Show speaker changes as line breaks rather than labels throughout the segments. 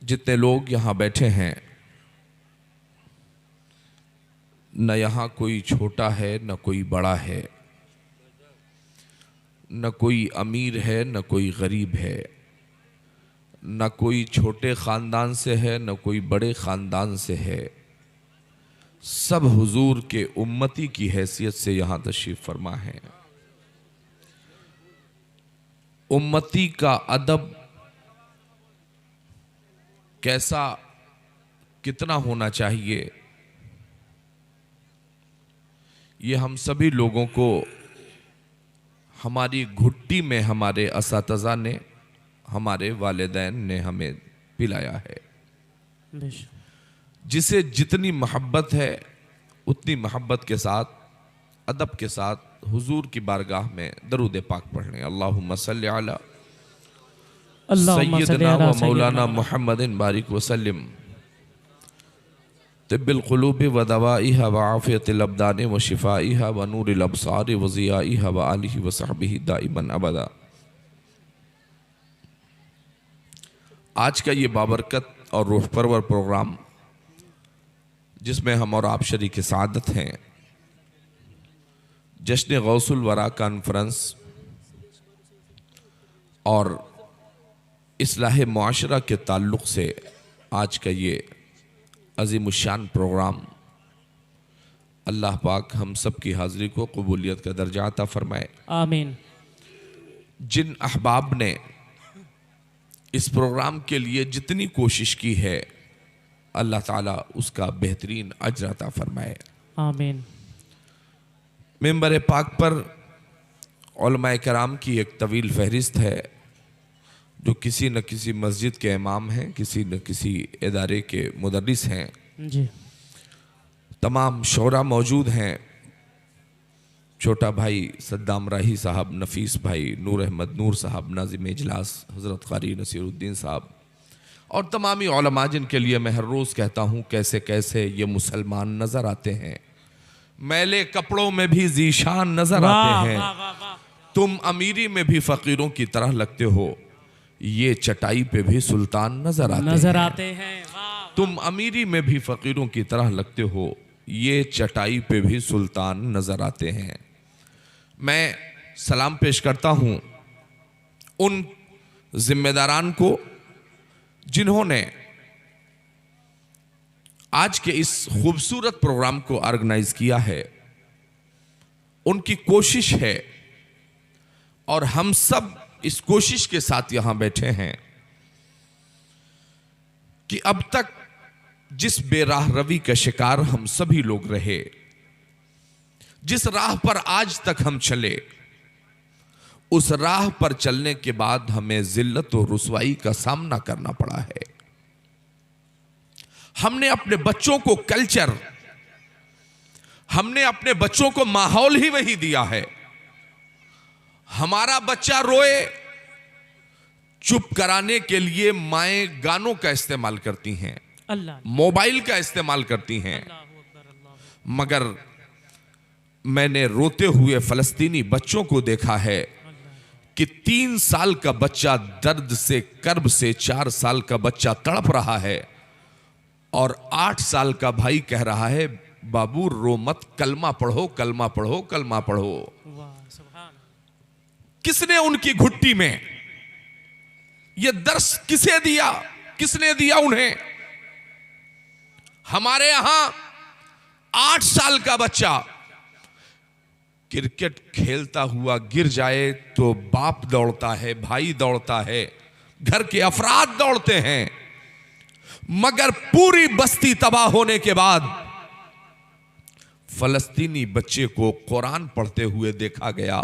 जितने लोग यहाँ बैठे हैं, न यहाँ कोई छोटा है न कोई बड़ा है, न कोई अमीर है न कोई गरीब है, न कोई छोटे ख़ानदान से है न कोई बड़े ख़ानदान से है। सब हुजूर के उम्मती की हैसियत से यहाँ तशरीफ़ फरमा है। उम्मती का अदब कैसा कितना होना चाहिए, ये हम सभी लोगों को हमारी घुट्टी में हमारे असातिज़ा ने, हमारे वालिदैन ने हमें पिलाया है। जिसे जितनी मोहब्बत है उतनी मोहब्बत के साथ, अदब के साथ हुजूर की बारगाह में दरूद पाक पढ़ने। अल्लाहुम्मा सल्ली अला सय्यदना व मौलाना मुहम्मदिन बारिक वसल्लिम तिब्बिल क़ुलूबि व दवाइहा व आफ़ियतिल अब्दानि व शिफ़ाइहा व नूरिल अब्सारि व ज़ियाइहा व आलिहि व सहबिही दाइमन अबदा। आज का ये बाबरकत और रूह परवर प्रोग्राम, जिसमें हम और आप शरीक सआदत हैं, जश्न गौसुल वरा कॉन्फ्रेंस और इस्लाह मुआशरा के ताल्लुक़ से आज का ये अज़ीमुश्शान प्रोग्राम, अल्लाह पाक हम सब की हाज़िरी को कबूलियत का दर्जा अता फरमाए,
आमीन।
जिन अहबाब ने इस प्रोग्राम के लिए जितनी कोशिश की है, अल्लाह ताला उसका बेहतरीन अज्र अता फरमाए,
आमीन।
मिंबर पाक पर उलमाए कराम की एक तवील फहरिस्त है, जो किसी न किसी मस्जिद के इमाम हैं, किसी न किसी इदारे के मुदर्रिस हैं
जी।
तमाम शोरा मौजूद हैं। छोटा भाई सद्दाम राही साहब, नफीस भाई नूर अहमद नूर साहब, नाज़िम इजलास हज़रत क़ारी नसीरुद्दीन साहब और तमामी उलमा, जिनके लिए मैं हर रोज़ कहता हूँ कैसे कैसे ये मुसलमान नज़र आते हैं, मैले कपड़ों में भी ज़ीशान नज़र आते हैं। तुम अमीरी में भी फ़कीरों की तरह लगते हो, ये चटाई पे भी सुल्तान नज़र आते हैं। तुम अमीरी में भी फ़कीरों की तरह लगते हो, ये चटाई पे भी सुल्तान नज़र आते हैं। मैं सलाम पेश करता हूँ उन जिम्मेदारान को जिन्होंने आज के इस खूबसूरत प्रोग्राम को ऑर्गेनाइज किया है। उनकी कोशिश है और हम सब इस कोशिश के साथ यहां बैठे हैं कि अब तक जिस बेराह रवी का शिकार हम सभी लोग रहे, जिस राह पर आज तक हम चले, उस राह पर चलने के बाद हमें जिल्लत और रुसवाई का सामना करना पड़ा है। हमने अपने बच्चों को कल्चर, हमने अपने बच्चों को माहौल ही वही दिया है। हमारा बच्चा रोए, चुप कराने के लिए माएं गानों का इस्तेमाल करती हैं, मोबाइल का इस्तेमाल करती हैं, मगर मैंने रोते हुए फलस्तीनी बच्चों को देखा है कि 3 साल का बच्चा दर्द से, कर्ब से, 4 साल का बच्चा तड़प रहा है और 8 साल का भाई कह रहा है, बाबू रो मत, कलमा पढ़ो, कलमा पढ़ो, कलमा पढ़ो। किसने उनकी घुट्टी में यह दर्श किसे दिया, किसने दिया उन्हें? हमारे यहां 8 साल का बच्चा क्रिकेट खेलता हुआ गिर जाए तो बाप दौड़ता है, भाई दौड़ता है, घर के अफराद दौड़ते हैं, मगर पूरी बस्ती तबाह होने के बाद फलस्तीनी बच्चे को कुरान पढ़ते हुए देखा गया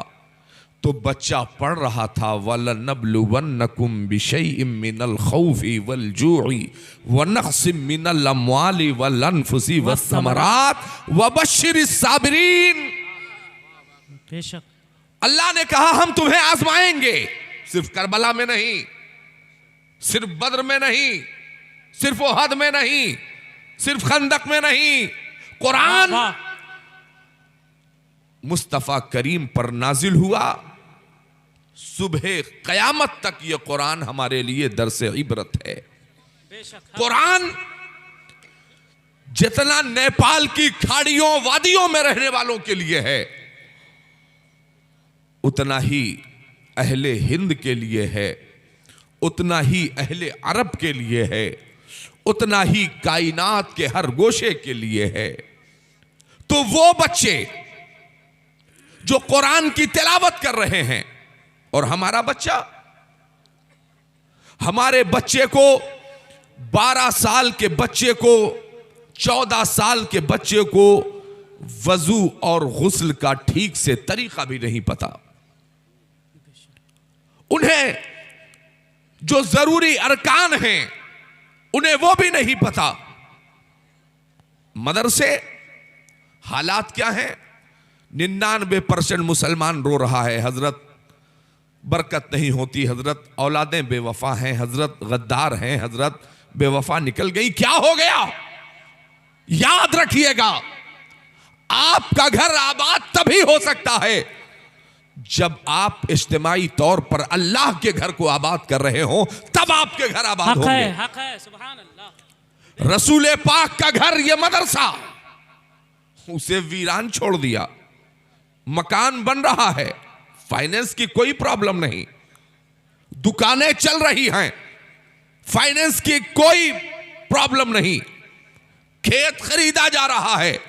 तो बच्चा पढ़ रहा था, वलनब्लुवन्नकुम बिशैइम मिनल खौफि वल जूइ व नक़्सिम मिनल अम्वालि वल अनफुसि वस्समरात वबश्शिरिस साबिरीन।
बेशक
अल्लाह ने कहा हम तुम्हें आजमाएंगे, सिर्फ करबला में नहीं, सिर्फ बद्र में नहीं, सिर्फ ओहद में नहीं, सिर्फ खंदक में नहीं, कुरान मुस्तफा करीम पर नाजिल हुआ। सुबह कयामत तक ये कुरान हमारे लिए दरसे इबरत है। कुरान जितना नेपाल की खाड़ियों वादियों में रहने वालों के लिए है, उतना ही अहले हिंद के लिए है, उतना ही अहले अरब के लिए है, उतना ही कायनात के हर गोशे के लिए है। तो वो बच्चे जो कुरान की तिलावत कर रहे हैं, और हमारा बच्चा, हमारे बच्चे को 12 साल के बच्चे को, 14 साल के बच्चे को वजू और गुस्ल का ठीक से तरीका भी नहीं पता। उन्हें जो जरूरी अरकान हैं उन्हें वो भी नहीं पता। मदरसे हालात क्या हैं? 99% मुसलमान रो रहा है, हजरत बरकत नहीं होती, हजरत औलादें बेवफा हैं, हजरत गद्दार हैं, हजरत बेवफा निकल गई। क्या हो गया? याद रखिएगा, आपका घर आबाद तभी हो सकता है जब आप इज्तिमाई तौर पर अल्लाह के घर को आबाद कर रहे हो, तब आपके घर आबाद होंगे।
हक है, सुभान अल्लाह।
रसूल पाक का घर, ये मदरसा, उसे वीरान छोड़ दिया। मकान बन रहा है, फाइनेंस की कोई प्रॉब्लम नहीं, दुकानें चल रही हैं, फाइनेंस की कोई प्रॉब्लम नहीं, खेत खरीदा जा रहा है,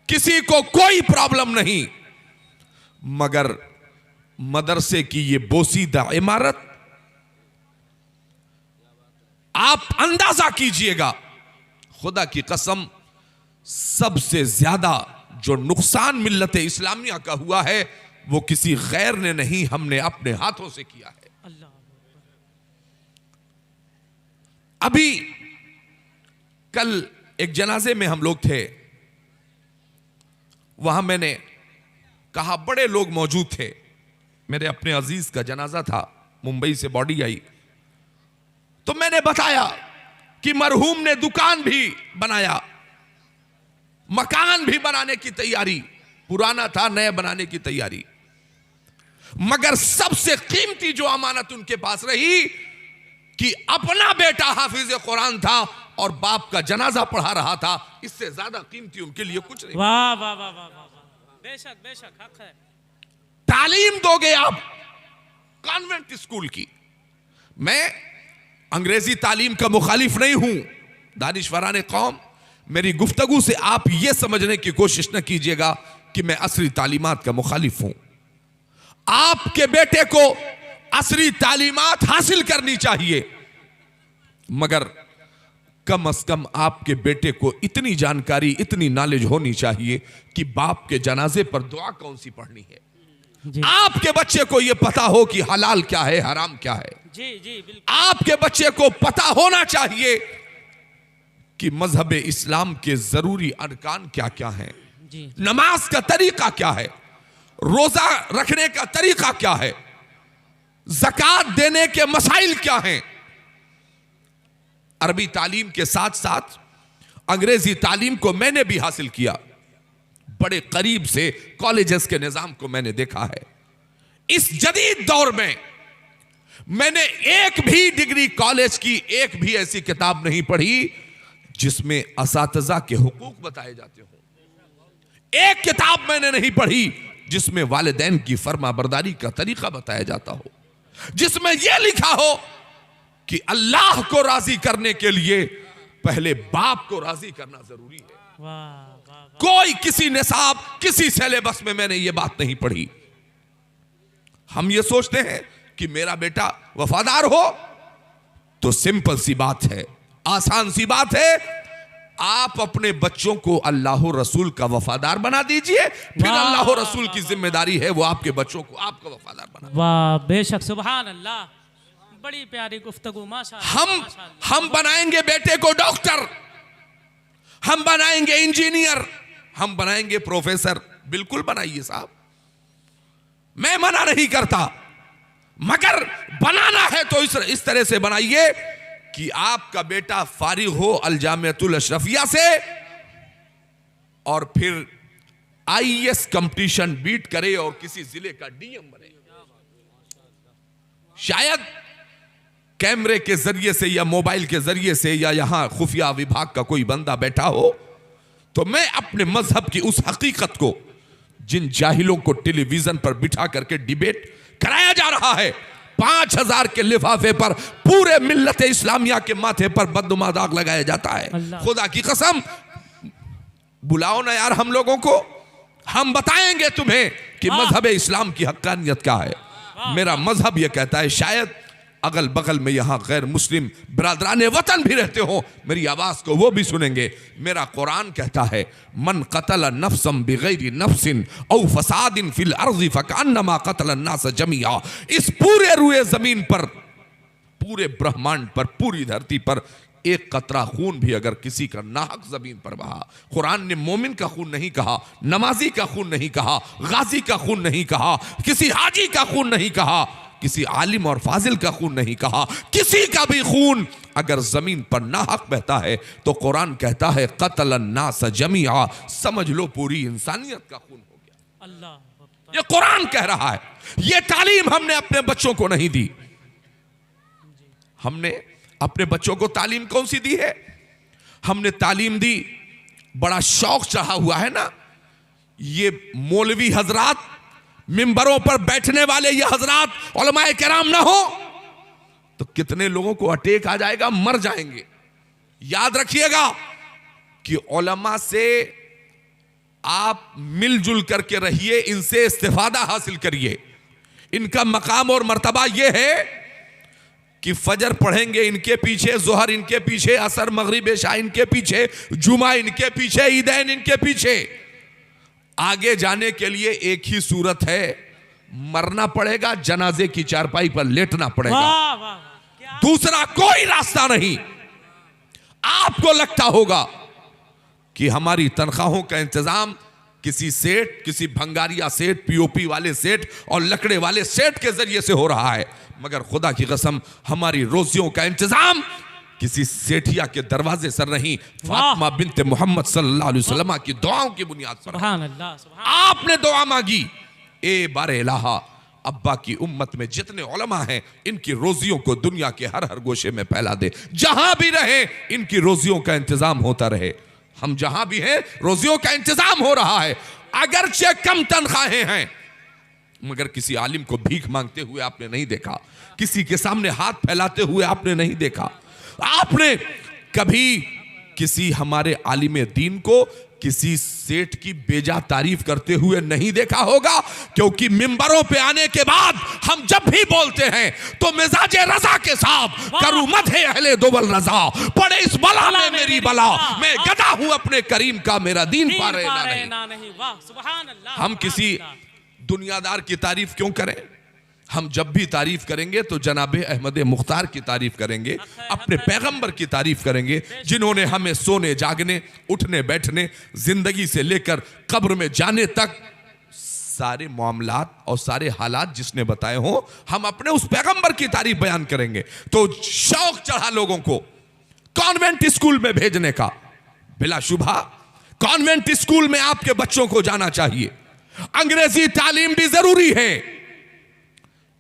किसी को कोई प्रॉब्लम नहीं। मगर मदरसे की ये बोसीदा इमारत, आप अंदाजा कीजिएगा, खुदा की कसम, सबसे ज्यादा जो नुकसान मिल्लत इस्लामिया का हुआ है वो किसी गैर ने नहीं, हमने अपने हाथों से किया है।
अल्लाह।
अभी कल एक जनाजे में हम लोग थे, वहां मैंने कहा, बड़े लोग मौजूद थे, मेरे अपने अजीज का जनाजा था, मुंबई से बॉडी आई, तो मैंने बताया कि मरहूम ने दुकान भी बनाया, मकान भी बनाने की तैयारी, पुराना था नया बनाने की तैयारी, मगर सबसे कीमती जो अमानत उनके पास रही कि अपना बेटा हाफिज कुरान था और बाप का जनाजा पढ़ा रहा था। इससे ज्यादा कीमती उनके लिए कुछ नहीं।
वाह वाह वाह वाह वाह, बेशक बेशक, हक है।
तालीम दोगे आप कॉन्वेंट स्कूल की। मैं अंग्रेजी तालीम का मुखालिफ नहीं हूं, दानिशवराने कौम, मेरी गुफ्तगू से आप यह समझने की कोशिश न कीजिएगा कि मैं असरी तालीमात का मुखालिफ हूं। आपके बेटे को असरी तालीमात हासिल करनी चाहिए, मगर कम से कम आपके बेटे को इतनी जानकारी, इतनी नॉलेज होनी चाहिए कि बाप के जनाजे पर दुआ कौन सी पढ़नी है।
जी
आपके बच्चे को यह पता हो कि हलाल क्या है, हराम क्या है।
जी जी बिल्कुल।
आपके बच्चे को पता होना चाहिए कि मजहब इस्लाम के जरूरी अरकान क्या क्या हैं,
जी
नमाज का तरीका क्या है, रोजा रखने का तरीका क्या है, ज़कात देने के मसाइल क्या हैं। अरबी तालीम के साथ साथ अंग्रेजी तालीम को मैंने भी हासिल किया, बड़े करीब से कॉलेजेस के निजाम को मैंने देखा है। इस जदीद दौर में मैंने एक भी डिग्री कॉलेज की एक भी ऐसी किताब नहीं पढ़ी जिसमें असातिज़ा के हुकूक बताए जाते हो। एक किताब मैंने नहीं पढ़ी जिसमें वालिदैन की फर्माबरदारी का तरीका बताया जाता हो, जिसमें यह लिखा हो कि अल्लाह को राजी करने के लिए पहले बाप को राजी करना जरूरी है।
वाह वाह वाह।
कोई किसी निसाब, किसी सिलेबस में मैंने ये बात नहीं पढ़ी। हम ये सोचते हैं कि मेरा बेटा वफादार हो, तो सिंपल सी बात है, आसान सी बात है, आप अपने बच्चों को अल्लाह रसूल का वफादार बना दीजिए, फिर
वाह,
अल्लाह
वाह,
रसूल की
वाह,
जिम्मेदारी है वो आपके बच्चों को आपका वफादार बना।
वाह बेशक, सुभान अल्लाह, बड़ी प्यारी गुफ्तगू, माशाअल्लाह।
हम बनाएंगे बेटे को डॉक्टर, हम बनाएंगे इंजीनियर, हम बनाएंगे प्रोफेसर। बिल्कुल बनाइए साहब, मैं मना नहीं करता, मगर बनाना है तो इस तरह से बनाइए कि आपका बेटा फारिग हो अल जामियातुल अशरफिया से और फिर आईएएस कंपटीशन बीट करे और किसी जिले का डीएम बने। शायद कैमरे के जरिए से या मोबाइल के जरिए से या यहां खुफिया विभाग का कोई बंदा बैठा हो, तो मैं अपने मजहब की उस हकीकत को, जिन जाहिलों को टेलीविजन पर बिठा करके डिबेट कराया जा रहा है, 5000 के लिफाफे पर पूरे मिल्लत इस्लामिया के माथे पर बदनुमा दाग लगाया जाता है। खुदा की कसम, बुलाओ ना यार हम लोगों को, हम बताएंगे तुम्हें कि मजहब इस्लाम की हक्कानियत क्या है। मेरा मजहब यह कहता है, शायद अगल बगल में यहां गैर मुस्लिम बिरादरान वतन भी रहते हो, मेरी आवाज को वो भी सुनेंगे। मेरा कुरान कहता है, मन कतल नफ्सम बिगैर नफ्सिन औ फसादिन फिल अर्ज़ि फकअन्नमा कतल अन्नास जमीआ। इस पूरे रुए जमीन पर, पूरे ब्रह्मांड पर, पूरी धरती पर एक कतरा खून भी अगर किसी का नाहक जमीन पर बहा, कुरान ने मोमिन का खून नहीं कहा, नमाजी का खून नहीं कहा, गाजी का खून नहीं कहा, किसी हाजी का खून नहीं कहा, किसी आलिम और फाजिल का खून नहीं कहा, किसी का भी खून अगर जमीन पर नाहक बहता है तो कुरान कहता है कतल अन्नास जमीआ, समझ लो पूरी इंसानियत का खून हो गया।
अल्लाह,
ये कुरान कह रहा है। ये तालीम हमने अपने बच्चों को नहीं दी। हमने अपने बच्चों को तालीम कौन सी दी है? हमने तालीम दी, बड़ा शौक चढ़ा हुआ है ना, ये मौलवी हजरात, मिंबरों पर बैठने वाले ये हजरात उलमाए किराम ना हो तो कितने लोगों को अटैक आ जाएगा, मर जाएंगे। याद रखिएगा कि उलमा से आप मिलजुल करके रहिए, इनसे इस्तिफादा हासिल करिए। इनका मकाम और मर्तबा यह है कि फजर पढ़ेंगे इनके पीछे, जोहर इनके पीछे, असर मगरिब इशा इनके पीछे, जुमा इनके पीछे, ईदैन इनके पीछे। आगे जाने के लिए एक ही सूरत है, मरना पड़ेगा, जनाजे की चारपाई पर लेटना पड़ेगा।
वाह वाह वाह,
दूसरा कोई रास्ता नहीं। आपको लगता होगा कि हमारी तनख्वाहों का इंतजाम किसी सेठ, किसी भंगारिया सेठ, पीओपी वाले सेठ और लकड़े वाले सेठ के जरिए से हो रहा है, मगर खुदा की कसम हमारी रोजियों का इंतजाम किसी सेठिया के दरवाजे से नहीं, फातिमा बिन्ते मोहम्मद सल्लल्लाहु अलैहि वसल्लम की दुआओं की बुनियाद पर।
सुभान अल्लाह, सुभान।
आपने दुआ मांगी, ए बारे इलाहा, अब्बा की उम्मत में जितने उलमा हैं इनकी रोजियों को दुनिया के हर हर गोशे में फैला दे, जहां भी रहे इनकी रोजियों का इंतजाम होता रहे। हम जहां भी हैं रोजियों का इंतजाम हो रहा है, अगरचे कम तनख्वाहें हैं, मगर किसी आलिम को भीख मांगते हुए आपने नहीं देखा, किसी के सामने हाथ फैलाते हुए आपने नहीं देखा। आपने कभी किसी हमारे आलिम दीन को किसी सेठ की बेजा तारीफ करते हुए नहीं देखा होगा, क्योंकि मिंबरों पे आने के बाद हम जब भी बोलते हैं तो मिजाजे रजा के साथ करूं मदहे अहले दुबल रजा, पड़े इस बला में मेरी बला, मैं गदा हूं अपने करीम का, मेरा दीन पारे ना नहीं।
वाह, सुभान अल्लाह।
हम किसी दुनियादार की तारीफ क्यों करें? हम जब भी तारीफ करेंगे तो जनाबे अहमद मुख्तार की तारीफ करेंगे, अपने पैगंबर की तारीफ करेंगे, जिन्होंने हमें सोने जागने, उठने बैठने, जिंदगी से लेकर कब्र में जाने तक सारे मामलात और सारे हालात जिसने बताए हो, हम अपने उस पैगंबर की तारीफ बयान करेंगे। तो शौक चढ़ा लोगों को कॉन्वेंट स्कूल में भेजने का, बिलाशुबा कॉन्वेंट स्कूल में आपके बच्चों को जाना चाहिए, अंग्रेजी तालीम भी जरूरी है।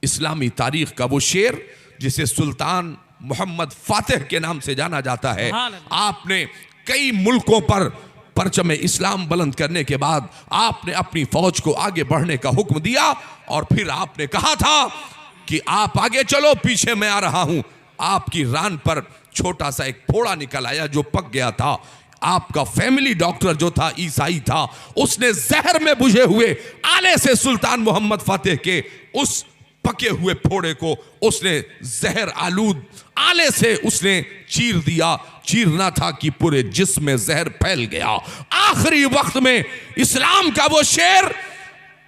इस्लामी तारीख का वो शेर जिसे सुल्तान मोहम्मद फातिह के नाम से जाना जाता है, आपने कई मुल्कों पर परचम इस्लाम बुलंद करने के बाद आपने अपनी फौज को आगे बढ़ने का हुक्म दिया और फिर आपने कहा था कि आप आगे चलो, पीछे मैं आ रहा हूं। आपकी रान पर छोटा सा एक फोड़ा निकल आया जो पक गया था। आपका फैमिली डॉक्टर जो था ईसाई था, उसने जहर में बुझे हुए आले से सुल्तान मोहम्मद फातिह के उस पके हुए फोड़े को उसने जहर आलूद आले से उसने चीर दिया। चीरना था कि पूरे जिस्म में जहर फैल गया। आखिरी वक्त में इस्लाम का वो शेर,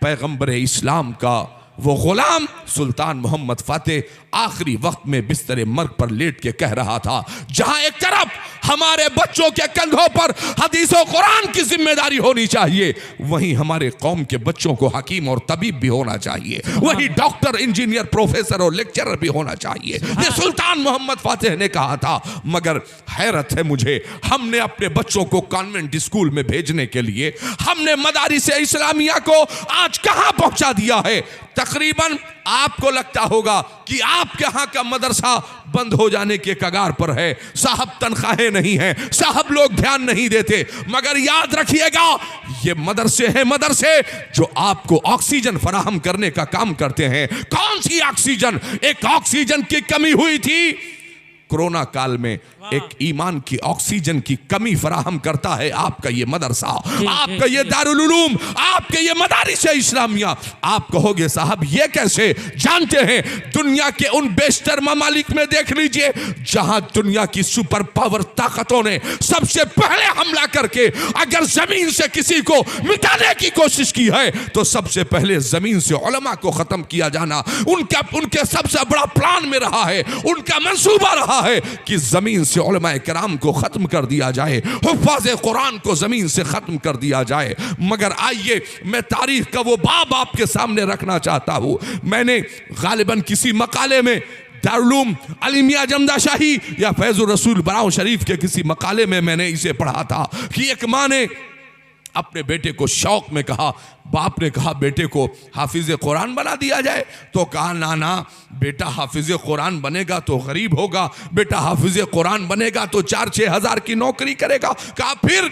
पैगंबर इस्लाम का वो गुलाम सुल्तान मोहम्मद फातिह आखिरी वक्त में बिस्तर मर्ग पर लेट के कह रहा था, जहां एक तरफ हमारे बच्चों के कंधों पर हदीस और कुरान की जिम्मेदारी होनी चाहिए, वहीं हमारे कौम के बच्चों को हकीम और तबीब भी होना चाहिए, वहीं डॉक्टर, इंजीनियर, प्रोफेसर और लेक्चरर भी होना चाहिए। ये सुल्तान मोहम्मद फातिह ने कहा था। मगर हैरत है मुझे, हमने अपने बच्चों को कॉन्वेंट स्कूल में भेजने के लिए हमने मदारिस इस्लामिया को आज कहां पहुंचा दिया है? तकरीबन आपको लगता होगा कि आपके यहाँ का मदरसा बंद हो जाने के कगार पर है, साहब तनख्वाहें नहीं है, साहब लोग ध्यान नहीं देते, मगर याद रखिएगा ये मदरसे हैं, मदरसे जो आपको ऑक्सीजन फराहम करने का काम करते हैं। कौन सी ऑक्सीजन? एक ऑक्सीजन की कमी हुई थी कोरोना काल में, एक ईमान की ऑक्सीजन की कमी फराहम करता है आपका ये मदरसा, आपका ये दारुल उलूम, आपके ये मदारिस इस्लामिया। आप कहोगे साहब ये कैसे? जानते हैं दुनिया के उन बेशतर ममालिक में देख लीजिए जहां दुनिया की सुपर पावर ताकतों ने सबसे पहले हमला करके अगर जमीन से किसी को मिटाने की कोशिश की है तो सबसे पहले जमीन से उलमा को खत्म किया जाना उनके सबसे बड़ा प्लान में रहा है, उनका मंसूबा रहा है कि जमीन से उलमाए किराम को खत्म कर दिया जाए, हुफ्फाज़े कुरान को जमीन से खत्म कर दिया जाए। मगर आइए मैं तारीख का वो बाब आपके सामने रखना चाहता हूं। मैंने गालिबन किसी मकाले में दारुल अली मियां जमदा शाही या फैजुर रसूल बराउ शरीफ के किसी मकाले में मैंने इसे पढ़ा था कि एक माँ ने अपने बेटे को शौक में कहा, बाप ने कहा बेटे को हाफिज कुरान बना दिया जाए, तो कहा ना ना बेटा हाफिज कुरान बनेगा तो गरीब होगा, बेटा हाफिज कुरान बनेगा तो 4-6 हज़ार की नौकरी करेगा। कहा फिर?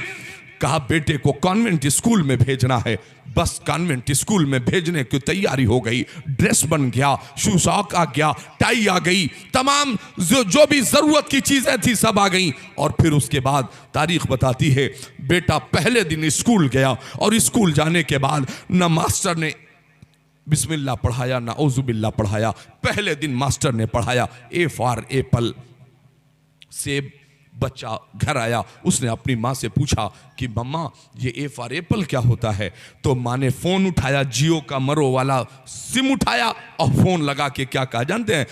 कहा बेटे को कॉन्वेंट स्कूल में भेजना है। बस कॉन्वेंट स्कूल में भेजने की तैयारी हो गई, ड्रेस बन गया, शू सॉक आ गया, टाई आ गई, तमाम जो भी जरूरत की चीजें थी सब आ गई। और फिर उसके बाद तारीख बताती है बेटा पहले दिन स्कूल गया और स्कूल जाने के बाद न मास्टर ने बिस्मिल्लाह पढ़ाया ना औजुबिल्लाह पढ़ाया। पहले दिन मास्टर ने पढ़ाया ए फॉर एप्पल, सेब। बच्चा घर आया, उसने अपनी माँ से पूछा कि मम्मा ये ए फॉर एप्पल क्या होता है? तो माँ ने फोन उठाया, जियो का मरो वाला सिम उठाया और फोन लगा के क्या कहा जानते हैं?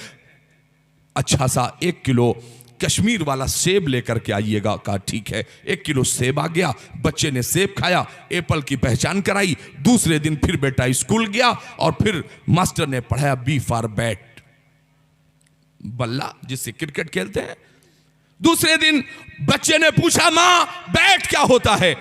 अच्छा सा 1 किलो कश्मीर वाला सेब लेकर के आइएगा। कहा ठीक है। 1 किलो सेब आ गया, बच्चे ने सेब खाया, एप्पल की पहचान कराई। दूसरे दिन फिर बेटा स्कूल गया और फिर मास्टर ने पढ़ाया बी फॉर बैट, बल्ला जिससे क्रिकेट खेलते हैं। दूसरे दिन बच्चे ने पूछा मां बैट क्या होता है?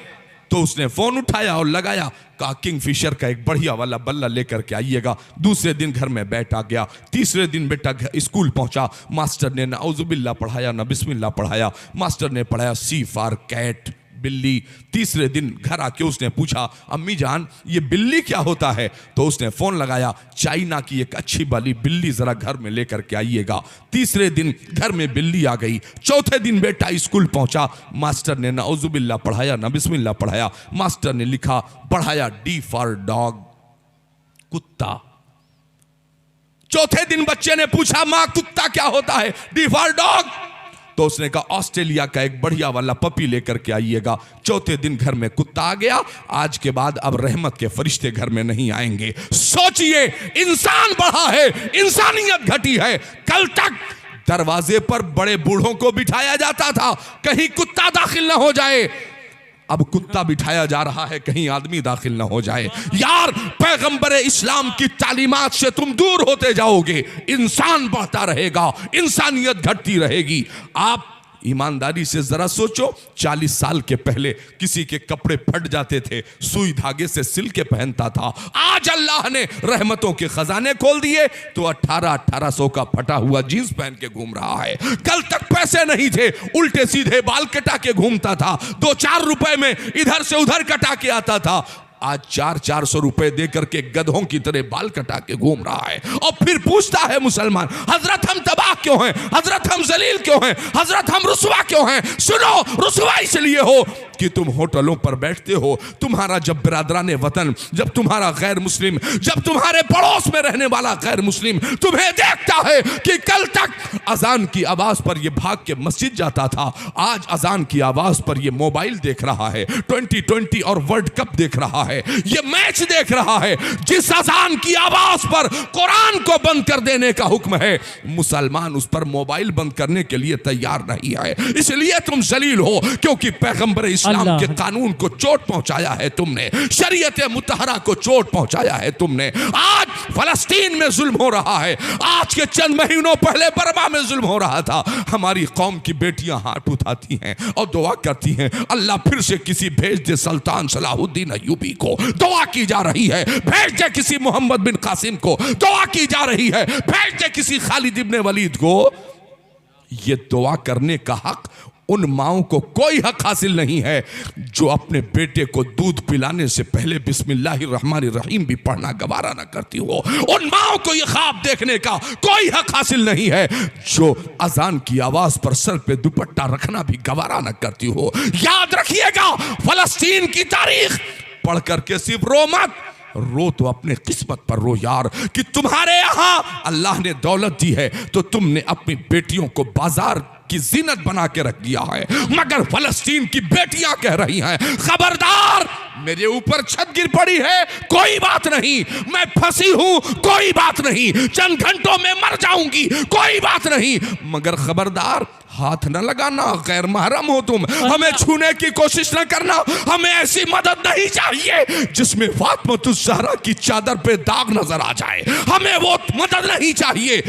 तो उसने फोन उठाया और लगाया, कहा किंगफिशर का एक बढ़िया वाला बल्ला लेकर के आइएगा। दूसरे दिन घर में बैठ आ गया। तीसरे दिन बेटा स्कूल पहुंचा, मास्टर ने ना औजुबिल्लाह पढ़ाया ना बिस्मिल्लाह पढ़ाया, मास्टर ने पढ़ाया सी फॉर कैट, बिल्ली। तीसरे दिन घर आके उसने पूछा अम्मी जान ये बिल्ली क्या होता है? तो उसने फोन लगाया, चाइना की एक अच्छी वाली बिल्ली जरा घर में लेकर के आइएगा। तीसरे दिन घर में बिल्ली आ गई। चौथे दिन बेटा स्कूल पहुंचा, मास्टर ने ना औजुबिल्लाह पढ़ाया ना बिस्मिल्लाह पढ़ाया, मास्टर ने लिखा पढ़ाया डी फॉर डॉग, कुत्ता। चौथे दिन बच्चे ने पूछा मां कुत्ता क्या होता है? D for dog. तो उसने कहा ऑस्ट्रेलिया का एक बढ़िया वाला पपी लेकर के आइएगा। चौथे दिन घर में कुत्ता आ गया। आज के बाद अब रहमत के फरिश्ते घर में नहीं आएंगे। सोचिए इंसान बढ़ा है, इंसानियत घटी है। कल तक दरवाजे पर बड़े बूढ़ों को बिठाया जाता था कहीं कुत्ता दाखिल ना हो जाए, अब कुत्ता बिठाया जा रहा है कहीं आदमी दाखिल ना हो जाए। यार पैगंबर इस्लाम की तालीमात से तुम दूर होते जाओगे, इंसान बढ़ता रहेगा, इंसानियत घटती रहेगी। आप ईमानदारी से जरा सोचो, 40 साल के पहले किसी के कपड़े फट जाते थे, सुई धागे से सिल के पहनता था। आज अल्लाह ने रहमतों के खजाने खोल दिए तो 1800 का फटा हुआ जींस पहन के घूम रहा है। कल तक पैसे नहीं थे, उल्टे सीधे बाल कटा के घूमता था, 2-4 रुपए में इधर से उधर कटा के आता था। आज 400 रुपए देकर के गधों की तरह बाल कटा के घूम रहा है। और फिर पूछता है मुसलमान हजरत हम तबाह क्यों हैं, हजरत हम जलील क्यों हैं, हजरत हम रुसवा क्यों हैं? सुनो, रुसवा इसलिए हो कि तुम होटलों पर बैठते हो, तुम्हारा जब बिरादराने वतन, जब तुम्हारा गैर मुस्लिम, जब तुम्हारे पड़ोस में रहने वाला गैर मुस्लिम तुम्हें देखता है कि कल तक अजान की आवाज पर ये भाग के मस्जिद जाता था, आज अजान की आवाज पर ये मोबाइल देख रहा है, 2020 और वर्ल्ड कप देख रहा है, ये मैच देख रहा है। जिस अजान की आवाज पर कुरान को बंद कर देने का हुक्म है, मुसलमान उस पर मोबाइल बंद करने के लिए तैयार नहीं है। इसलिए तुम जलील हो क्योंकि पैगंबर इस्लाम के कानून को चोट पहुंचाया है तुमने, शरीयत मुतहरा को चोट पहुंचाया है तुमने। आज फलस्तीन में जुल्म हो रहा है, आज के चंद महीनों पहले बर्मा में जुल्म हो रहा था। हमारी कौम की बेटियां हाथ उठाती हैं और दुआ करती हैं, अल्लाह फिर से किसी भेज दे सुल्तान सलाहुद्दीन अय्यूबी को, दुआ की जा रही है, भेज दे किसी मोहम्मद बिन कासिम को, दुआ की जा रही है, भेज दे किसी खालिद इब्ने वलीद को। ये दुआ करने का हक उन माओं को कोई हक हासिल नहीं है जो अपने बेटे को दूध पिलाने से पहले बिस्मिल्लाहिर्रहमानिर्रहीम भी पढ़ना गवारा न करती हो। उन माओं को यह ख्वाब देखने का कोई हक हासिल नहीं है जो अजान की आवाज पर सर पे दुपट्टा रखना भी गवारा न करती हो। याद रखिएगा, फलस्तीन की तारीख पढ़ करके सिर्फ रो मत, रो तो अपने किस्मत पर रो यार, कि तुम्हारे यहां अल्लाह ने दौलत दी है तो तुमने अपनी बेटियों को बाजार की जीनत बना के रख दिया है, मगर फलस्तीन की बेटियां कह रही हैं, खबरदार, मेरे ऊपर छत गिर पड़ी है, कोई बात नहीं, मैं फंसी हूं, कोई बात नहीं, चंद घंटों में मर जाऊंगी, कोई बात नहीं, मगर खबरदार, हाथ न लगाना, गैर महरम हो तुम, हमें छूने की कोशिश न करना, हमें ऐसी मदद नहीं चाहिए जिसमें फातिमातुज़ ज़हरा की चादर पे दाग नजर आ जाए, हमें वो मदद नहीं चाहिए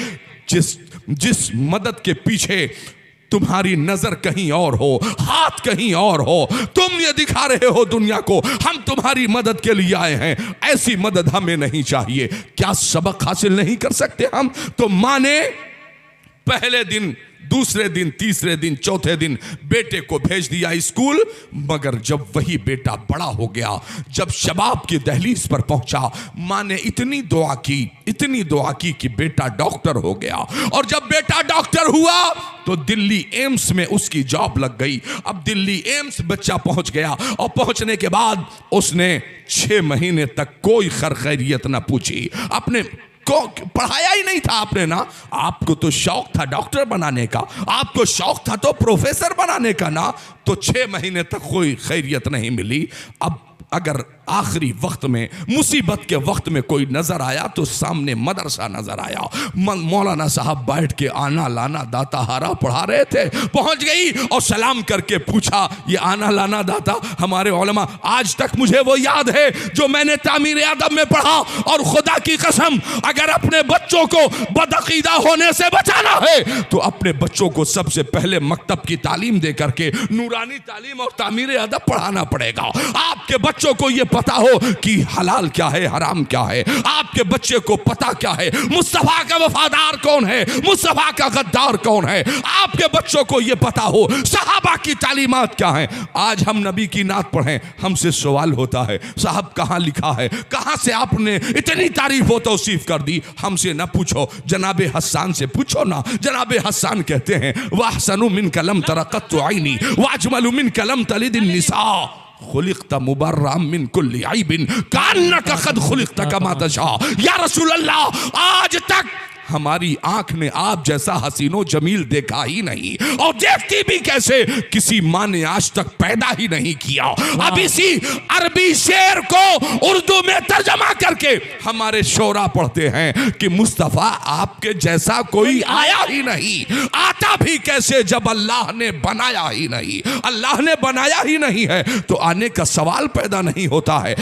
जिस मदद के पीछे तुम्हारी नजर कहीं और हो, हाथ कहीं और हो, तुम ये दिखा रहे हो दुनिया को हम तुम्हारी मदद के लिए आए हैं, ऐसी मदद हमें नहीं चाहिए। क्या सबक हासिल नहीं कर सकते हम? तो माँ ने पहले दिन, दूसरे दिन, तीसरे दिन, चौथे दिन बेटे को भेज दिया स्कूल, मगर जब वही बेटा बड़ा हो गया, जब शबाब की दहलीज पर पहुंचा, माँ ने इतनी दुआ की कि बेटा डॉक्टर हो गया। और जब बेटा डॉक्टर हुआ तो दिल्ली एम्स में उसकी जॉब लग गई। अब दिल्ली एम्स बच्चा पहुंच गया और पहुंचने के बाद उसने 6 महीने तक कोई खैरियत ना पूछी, अपने को पढ़ाया ही नहीं था आपने ना, आपको तो शौक था डॉक्टर बनाने का, आपको शौक था तो प्रोफेसर बनाने का ना, तो 6 महीने तक कोई खैरियत नहीं मिली। अब अगर आखिरी वक्त में, मुसीबत के वक्त में कोई नजर आया तो सामने मदरसा नजर आया, मौलाना साहब बैठ के आना लाना दाता हारा पढ़ा रहे थे, पहुंच गई और सलाम करके पूछा, ये आना लाना दाता हमारे उलमा, आज तक मुझे वो याद है जो मैंने तामीर अदब में पढ़ा, और खुदा की कसम अगर अपने बच्चों को बदअकीदा होने से बचाना है तो अपने बच्चों को सबसे पहले मकतब की तालीम दे करके नूरानी तालीम और तामीर अदब पढ़ाना पड़ेगा। आपके बच्चों को ये पता हो कि हलाल क्या है, हराम क्या है, आपके बच्चे को पता क्या है, मुस्तफा का वफादार कौन है, मुस्तफा का गद्दार कौन है, आपके बच्चों को यह पता हो सहाबा की तालीमात क्या है। आज हम नबी की नात पढ़ें, हमसे सवाल होता है साहब कहां लिखा है, कहां से आपने इतनी तारीफ हो तौसीफ कर दी, हमसे ना पूछो, जनाबे हस्सान से पूछो ना। जनाबे हस्सान कहते हैं, वाहसनु मिन कलम तरक़त आईनी वाजमलु मिन कलम तलिदिन निसा खुलिक़्ता मुबर्रअम मिन कुल्ली ऐबिन कान्नका क़द खुलिक़्ता कमा तशा। या रसूल अल्लाह, आज तक हमारी आंख ने आप जैसा हसीनो जमील देखा ही नहीं, और देखती भी कैसे, किसी माँ ने आज तक पैदा ही नहीं किया। अब इसी अरबी शेर को उर्दू में तर्जमा करके हमारे शोरा पढ़ते हैं कि मुस्तफा आपके जैसा कोई आया ही नहीं, आता भी कैसे जब अल्लाह ने बनाया ही नहीं। अल्लाह ने बनाया ही नहीं है तो आने का सवाल पैदा नहीं होता है।